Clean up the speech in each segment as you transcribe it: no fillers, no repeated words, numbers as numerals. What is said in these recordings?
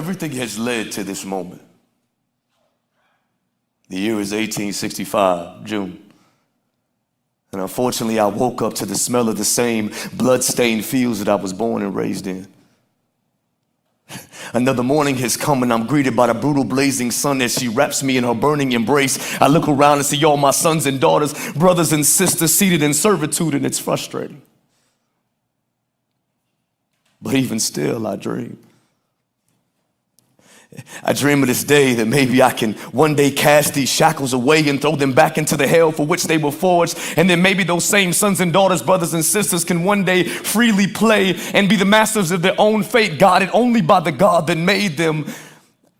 everything has led to this moment. The year is 1865, June. And unfortunately, I woke up to the smell of the same blood-stained fields that I was born and raised in. Another morning has come and I'm greeted by the brutal blazing sun as she wraps me in her burning embrace. I look around and see all my sons and daughters, brothers and sisters seated in servitude, and it's frustrating. But even still, I dream. I dream of this day that maybe I can one day cast these shackles away and throw them back into the hell for which they were forged. And then maybe those same sons and daughters, brothers and sisters can one day freely play and be the masters of their own fate, guided only by the God that made them.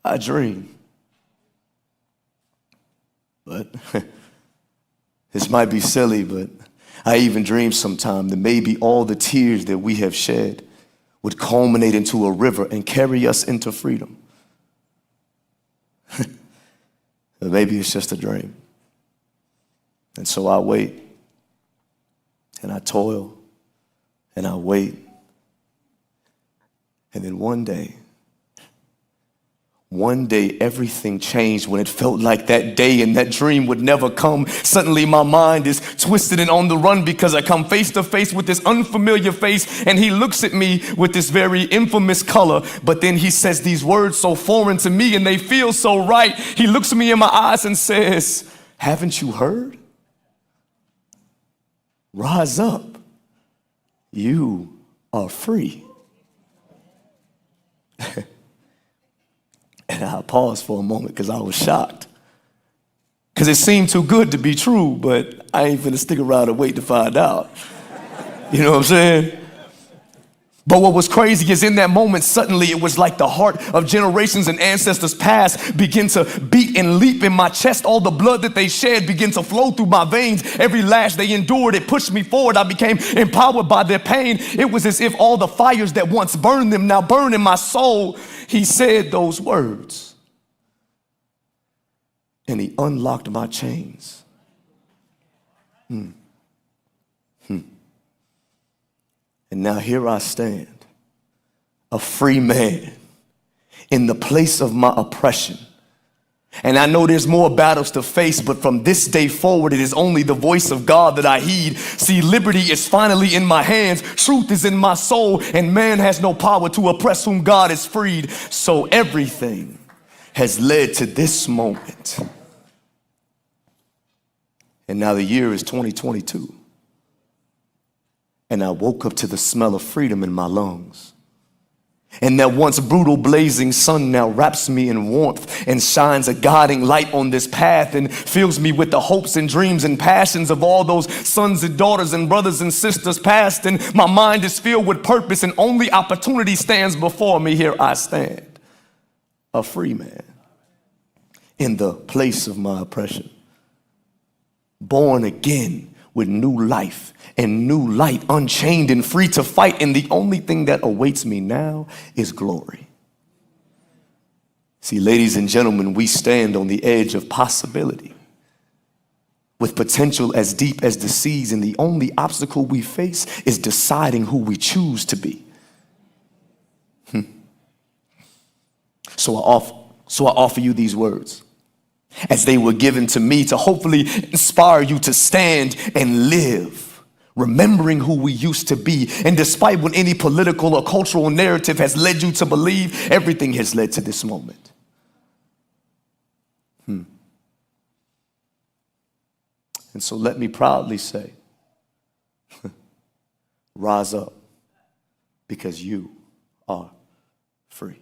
I dream. But this might be silly, but I even dream sometime that maybe all the tears that we have shed would culminate into a river and carry us into freedom. But maybe it's just a dream. And so I wait, and I toil, and I wait. And then one day, everything changed when it felt like that day and that dream would never come. Suddenly my mind is twisted and on the run because I come face to face with this unfamiliar face, and he looks at me with this very infamous color, but then he says these words so foreign to me and they feel so right. He looks me in my eyes and says, "Haven't you heard? Rise up. You are free." And I paused for a moment because I was shocked. Because it seemed too good to be true, but I ain't finna stick around and wait to find out. You know what I'm saying? But what was crazy is in that moment, suddenly it was like the heart of generations and ancestors past began to beat and leap in my chest. All the blood that they shed began to flow through my veins. Every lash they endured, it pushed me forward. I became empowered by their pain. It was as if all the fires that once burned them now burn in my soul. He said those words, and he unlocked my chains. And now here I stand, a free man in the place of my oppression. And I know there's more battles to face, but from this day forward, it is only the voice of God that I heed. See, liberty is finally in my hands, truth is in my soul, and man has no power to oppress whom God has freed. So everything has led to this moment. And now the year is 2022. And I woke up to the smell of freedom in my lungs. And that once brutal blazing sun now wraps me in warmth and shines a guiding light on this path and fills me with the hopes and dreams and passions of all those sons and daughters and brothers and sisters past. And my mind is filled with purpose and only opportunity stands before me. Here I stand, a free man in the place of my oppression, born again with new life and new light, unchained and free to fight. And the only thing that awaits me now is glory. See, ladies and gentlemen, we stand on the edge of possibility with potential as deep as the seas. And the only obstacle we face is deciding who we choose to be. So I offer you these words as they were given to me to hopefully inspire you to stand and live, remembering who we used to be. And despite what any political or cultural narrative has led you to believe, everything has led to this moment. And so let me proudly say, rise up, because you are free.